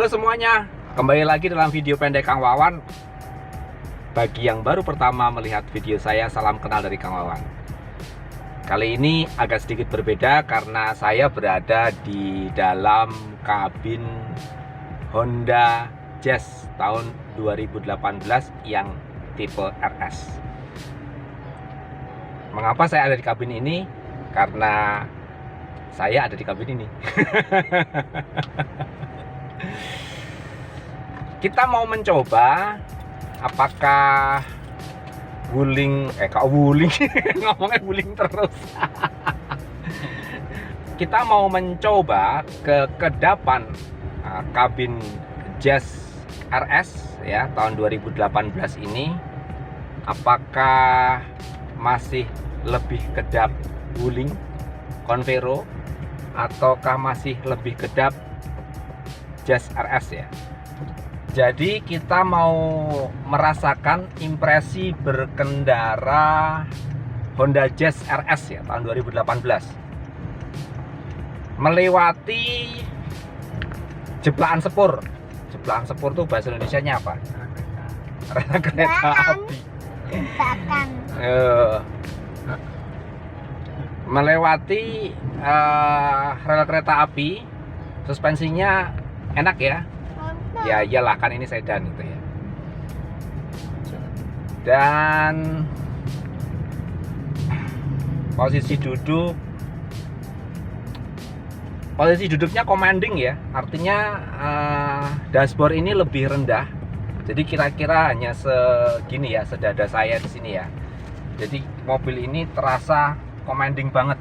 Halo semuanya, kembali lagi dalam video pendek Kang Wawan. Bagi yang baru pertama melihat video saya, salam kenal dari Kang Wawan. Kali ini agak sedikit berbeda karena saya berada di dalam kabin Honda Jazz tahun 2018 yang tipe RS. Mengapa saya ada di kabin ini? Karena saya ada di kabin ini. Kita mau mencoba apakah wuling ngomongnya wuling terus. Kita mau mencoba kekedapan kabin Jazz RS ya tahun 2018 ini, apakah masih lebih kedap wuling Convero ataukah masih lebih kedap Jazz RS ya. Jadi kita mau merasakan impresi berkendara Honda Jazz RS ya tahun 2018 melewati jeblaan sepur. Jeblaan sepur tuh bahasa Indonesianya apa? Rel kereta api. Melewati rel kereta api, suspensinya enak ya. Ya iyalah, kan ini sedan gitu ya. Dan posisi duduknya commanding ya. Artinya dashboard ini lebih rendah. Jadi kira-kira hanya segini ya, sedada saya di sini ya. Jadi mobil ini terasa commanding banget.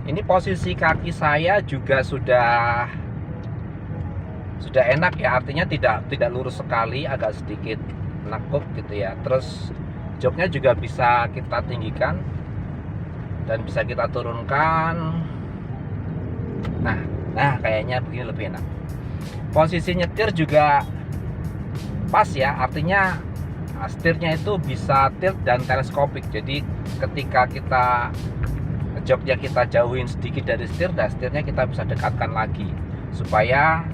Ini posisi kaki saya juga sudah enak ya, artinya tidak lurus sekali, agak sedikit nekuk gitu ya. Terus joknya juga bisa kita tinggikan dan bisa kita turunkan. Nah kayaknya begini lebih enak. Posisi nyetir juga pas ya, artinya setirnya itu bisa tilt dan teleskopik. Jadi ketika joknya kita jauhin sedikit dari setir, dan setirnya kita bisa dekatkan lagi supaya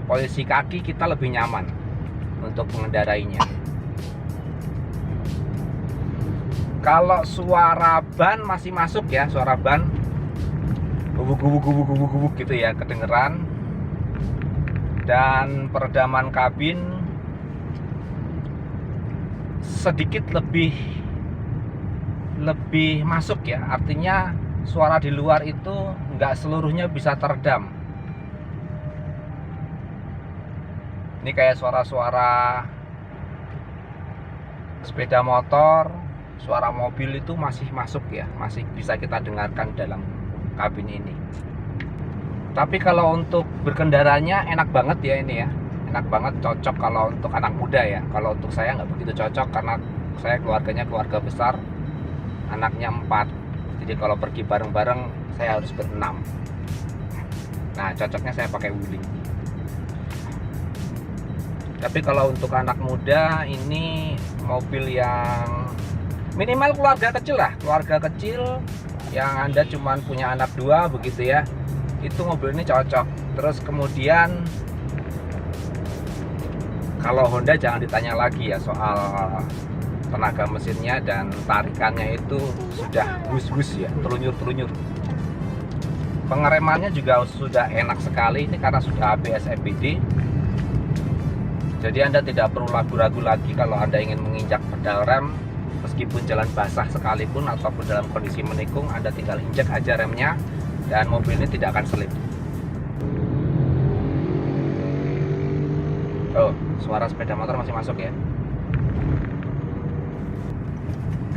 posisi kaki kita lebih nyaman untuk mengendarainya. Kalau suara ban masih masuk ya, suara ban gubuk gitu ya, kedengeran. Dan peredaman kabin sedikit lebih masuk ya, artinya suara di luar itu nggak seluruhnya bisa teredam. Ini kayak suara-suara sepeda motor, suara mobil itu masih masuk ya, masih bisa kita dengarkan dalam kabin ini. Tapi kalau untuk berkendaranya enak banget ya ini ya, enak banget, cocok kalau untuk anak muda ya. Kalau untuk saya nggak begitu cocok karena saya keluarganya keluarga besar, anaknya 4. Jadi kalau pergi bareng-bareng saya harus berenam. Nah cocoknya saya pakai wuling. Tapi kalau untuk anak muda, ini mobil yang minimal keluarga kecil lah, keluarga kecil yang Anda cuma punya anak 2 begitu ya, itu mobil ini cocok. Terus kemudian kalau Honda jangan ditanya lagi ya soal tenaga mesinnya dan tarikannya, itu sudah bus ya, telunyur. Pengeremannya juga sudah enak sekali ini karena sudah ABS EBD. Jadi Anda tidak perlu ragu-ragu lagi kalau Anda ingin menginjak pedal rem, meskipun jalan basah sekalipun ataupun dalam kondisi menikung, Anda tinggal injak aja remnya dan mobil ini tidak akan selip. Oh, suara sepeda motor masih masuk ya.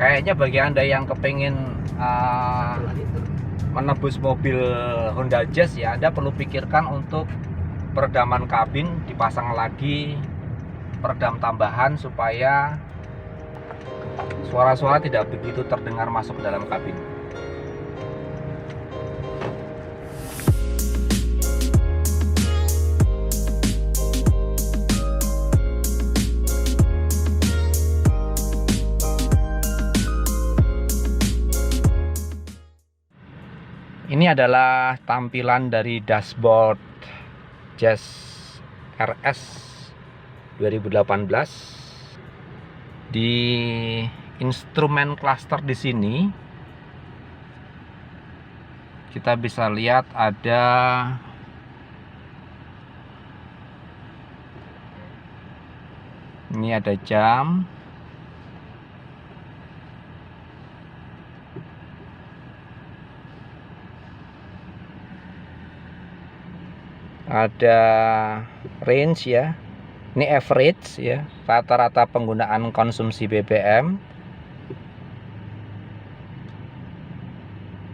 Kayaknya bagi Anda yang kepingin menebus mobil Honda Jazz ya, Anda perlu pikirkan untuk peredaman kabin, dipasang lagi peredam tambahan supaya suara-suara tidak begitu terdengar masuk ke dalam kabin. Ini adalah tampilan dari dashboard Jazz RS 2018. Di instrumen cluster di sini kita bisa lihat ada ini, ada jam, ada range ya, ini average ya, rata-rata penggunaan konsumsi BBM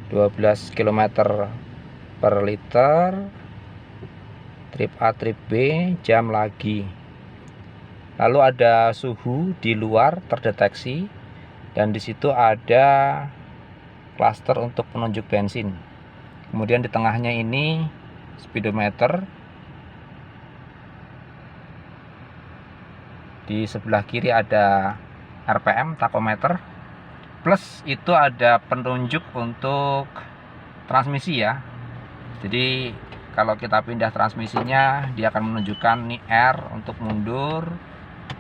12 km per liter, trip A trip B, jam lagi. Lalu ada suhu di luar terdeteksi, dan di situ ada cluster untuk penunjuk bensin. Kemudian di tengahnya ini speedometer, di sebelah kiri ada RPM tachometer, plus itu ada penunjuk untuk transmisi ya. Jadi kalau kita pindah transmisinya, dia akan menunjukkan nih R untuk mundur,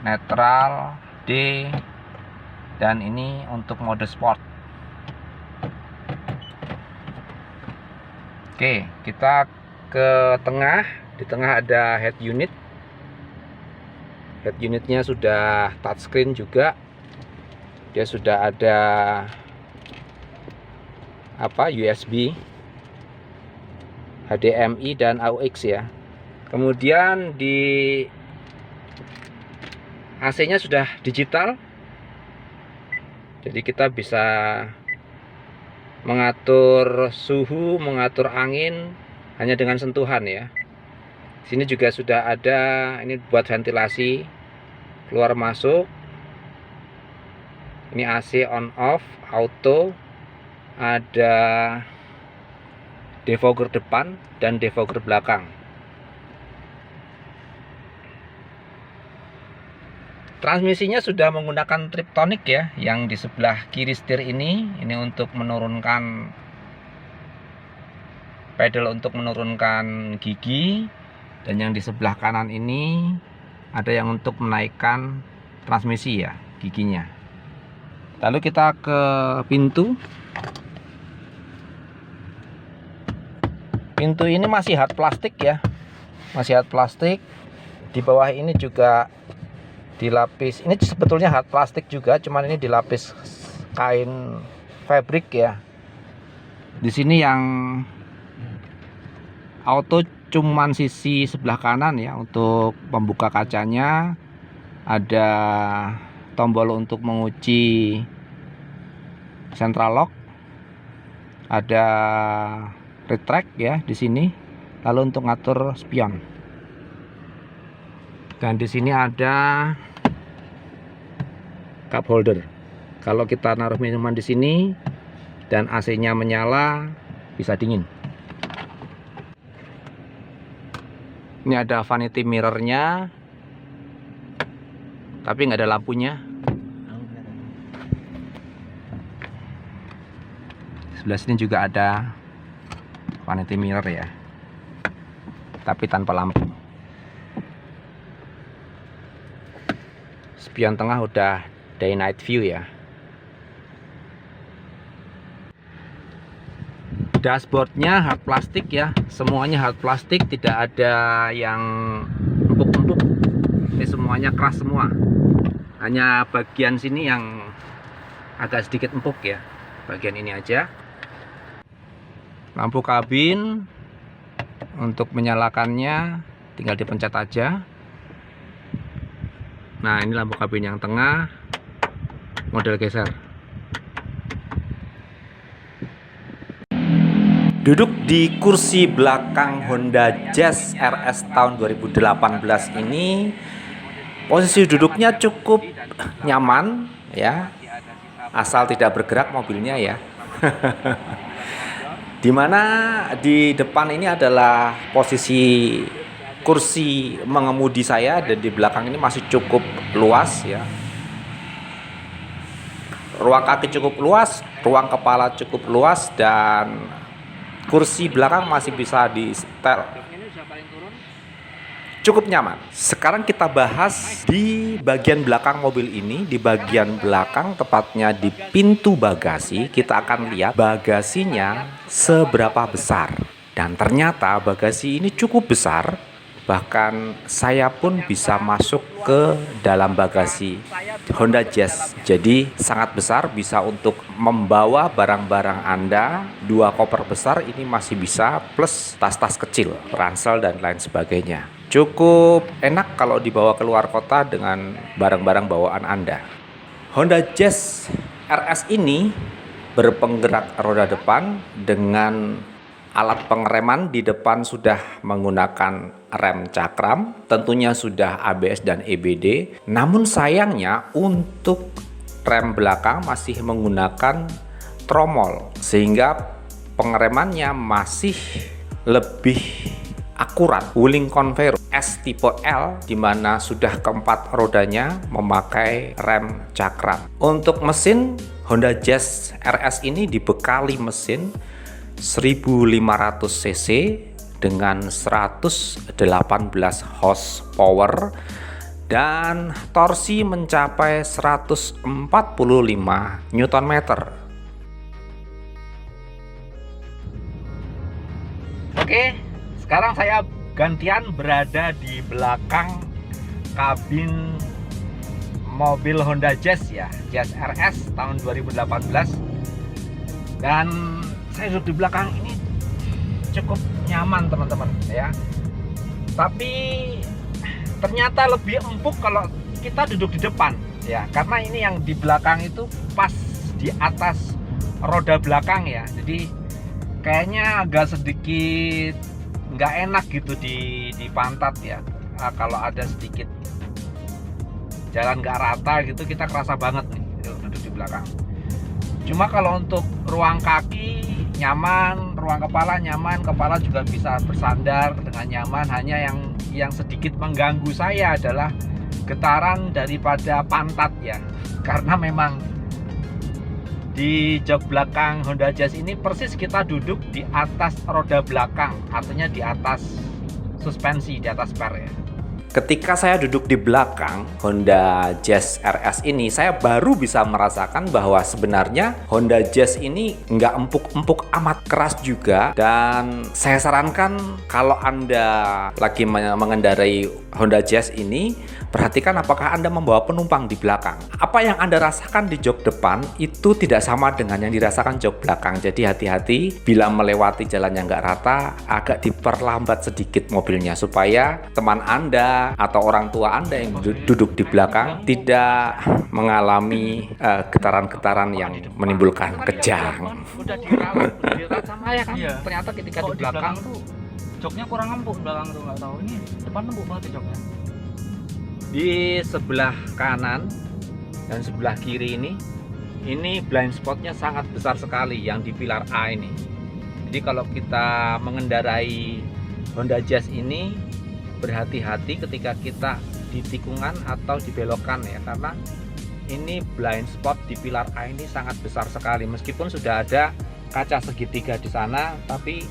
netral, D, dan ini untuk mode sport. Oke, kita ke tengah. Di tengah ada head unit. Head unitnya sudah touchscreen juga. Dia sudah ada USB, HDMI, dan AUX ya. Kemudian di AC-nya sudah digital, jadi kita bisa mengatur suhu, mengatur angin hanya dengan sentuhan ya. Sini juga sudah ada, ini buat ventilasi keluar masuk. Ini AC on off, auto, ada defogger depan dan defogger belakang. Transmisinya sudah menggunakan Triptonic ya, yang di sebelah kiri setir ini untuk menurunkan pedal untuk menurunkan gigi, dan yang di sebelah kanan ini ada yang untuk menaikkan transmisi ya, giginya. Lalu kita ke pintu. Pintu ini masih hard plastik ya, masih hard plastik. Di bawah ini juga dilapis, ini sebetulnya hard plastik juga, cuman ini dilapis kain fabric ya. Di sini yang auto cuman sisi sebelah kanan ya, untuk pembuka kacanya. Ada tombol untuk mengunci central lock, ada retract ya di sini, lalu untuk ngatur spion. Dan di sini ada cup holder. Kalau kita naruh minuman di sini dan AC-nya menyala, bisa dingin. Ini ada vanity mirror-nya, tapi nggak ada lampunya. Sebelah sini juga ada vanity mirror ya, tapi tanpa lampu. Spion tengah udah day night view ya. Dashboardnya hard plastik ya, semuanya hard plastik, tidak ada yang empuk-empuk. Ini semuanya keras semua. Hanya bagian sini yang agak sedikit empuk ya, bagian ini aja. Lampu kabin untuk menyalakannya tinggal dipencet aja. Nah, ini lampu kabin yang tengah, model geser. Duduk di kursi belakang Honda Jazz RS tahun 2018 ini, posisi duduknya cukup nyaman ya, asal tidak bergerak mobilnya ya. Dimana di depan ini adalah posisi kursi mengemudi saya, dan di belakang ini masih cukup luas ya. Ruang kaki cukup luas, ruang kepala cukup luas, dan kursi belakang masih bisa di setel. cukup nyaman. Sekarang kita bahas di bagian belakang mobil ini. Di bagian belakang, tepatnya di pintu bagasi, kita akan lihat bagasinya seberapa besar. Dan ternyata bagasi ini cukup besar. Bahkan saya pun bisa masuk ke dalam bagasi Honda Jazz. Jadi sangat besar, bisa untuk membawa barang-barang Anda. 2 koper besar ini masih bisa, plus tas-tas kecil, ransel dan lain sebagainya. Cukup enak kalau dibawa keluar kota dengan barang-barang bawaan Anda. Honda Jazz RS ini berpenggerak roda depan dengan alat pengereman. Di depan sudah menggunakan rem cakram, tentunya sudah ABS dan EBD. Namun sayangnya untuk rem belakang masih menggunakan tromol, sehingga pengeremannya masih lebih akurat. Wuling Convair S tipe L, di mana sudah keempat rodanya memakai rem cakram. Untuk mesin, Honda Jazz RS ini dibekali mesin 1500 cc dengan 118 horsepower dan torsi mencapai 145 Nm. Oke, sekarang saya gantian berada di belakang kabin mobil Honda Jazz ya, Jazz RS tahun 2018. Dan saya duduk di belakang ini cukup nyaman teman-teman ya. Tapi ternyata lebih empuk kalau kita duduk di depan ya, karena ini yang di belakang itu pas di atas roda belakang ya. Jadi kayaknya agak sedikit nggak enak gitu di pantat ya. Nah, kalau ada sedikit jalan nggak rata gitu, kita kerasa banget nih duduk di belakang. Cuma kalau untuk ruang kaki nyaman, ruang kepala nyaman, kepala juga bisa bersandar dengan nyaman. Hanya yang sedikit mengganggu saya adalah getaran daripada pantat ya, karena memang di jok belakang Honda Jazz ini persis kita duduk di atas roda belakang, artinya di atas suspensi, di atas per ya. Ketika saya duduk di belakang Honda Jazz RS ini, saya baru bisa merasakan bahwa sebenarnya Honda Jazz ini nggak empuk-empuk amat, keras juga. Dan saya sarankan kalau Anda lagi mengendarai Honda Jazz ini, perhatikan apakah Anda membawa penumpang di belakang. Apa yang Anda rasakan di jok depan itu tidak sama dengan yang dirasakan jok belakang. Jadi hati-hati bila melewati jalan yang nggak rata, agak diperlambat sedikit mobilnya supaya teman Anda atau orang tua Anda yang duduk di belakang tidak mengalami getaran-getaran yang menimbulkan kejang. Udah dirawat sama ya kan? Iya. Ternyata ketika di belakang tuh joknya kurang empuk, belakang tuh nggak tahu. Ini depan empuk banget joknya. Di sebelah kanan dan sebelah kiri ini blind spotnya sangat besar sekali yang di pilar A ini. Jadi kalau kita mengendarai Honda Jazz ini, berhati-hati ketika kita di tikungan atau di belokan ya, karena ini blind spot di pilar A ini sangat besar sekali. Meskipun sudah ada kaca segitiga di sana, tapi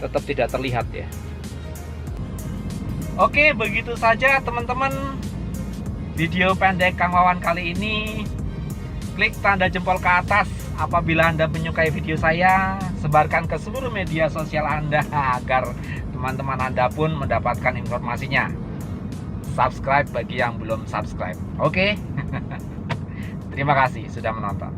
tetap tidak terlihat ya. Oke, begitu saja teman-teman video pendek Kang Wawan kali ini. Klik tanda jempol ke atas apabila Anda menyukai video saya. Sebarkan ke seluruh media sosial Anda agar teman-teman Anda pun mendapatkan informasinya. Subscribe bagi yang belum subscribe. Oke. Terima kasih sudah menonton.